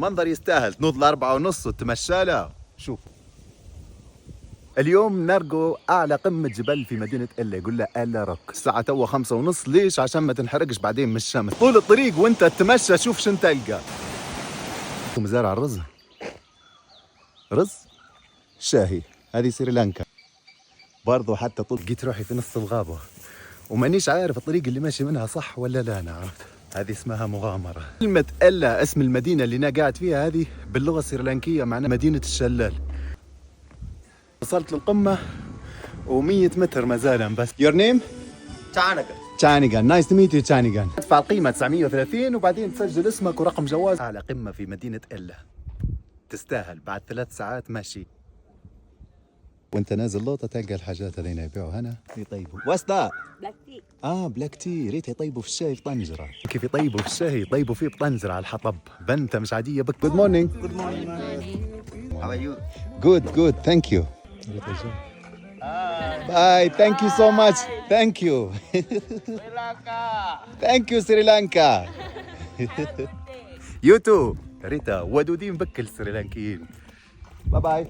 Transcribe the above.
المنظر يستاهل تنوض ل4:30 وتمشى له. شوف اليوم نرجو أعلى قمة جبل في مدينة إلا، يقول له إلا روك. الساعة توا 5:30. ليش؟ عشان ما تنحرقش بعدين من الشمس. طول الطريق وانت تتمشى شوف شن تلقى. مزارع الرز، رز شاهي، هذه سريلانكا برضو. حتى طول لقيت روحي في نص الغابة ومانيش عارف الطريق اللي ماشي منها صح ولا لا. أنا عرفت هذه اسمها مغامرة. كلمة إلا اسم المدينة اللي أنا قاعد فيها، هذه باللغة السريلانكية معناها مدينة الشلال. وصلت للقمة و100 متر ما زال بس. Your name؟ تشانيغان. نايس تو ميت يو تشانيغان. تدفع القيمة 930 وبعدين تسجل اسمك ورقم جواز. على قمة في مدينة إلا، تستاهل. بعد 3 ساعات ماشي وانت نازل لوطة تلقى الحاجات اللي يبيعوا هنا يطيبوا. What's that؟ بلاك تي. بلاك تي. ريت يطيبوا في الشاي في طنجرة. كيف يطيبوا في الشاي؟ يطيبوا فيه بطنجرة على الحطب. بنتة مش عادية بك. Good morning. Good morning. How are you? Good. Thank you. Bye. Thank you so much. Thank you. Thank you Sri Lanka. You too. ريتا ودودين بك السريلانكيين. باي باي.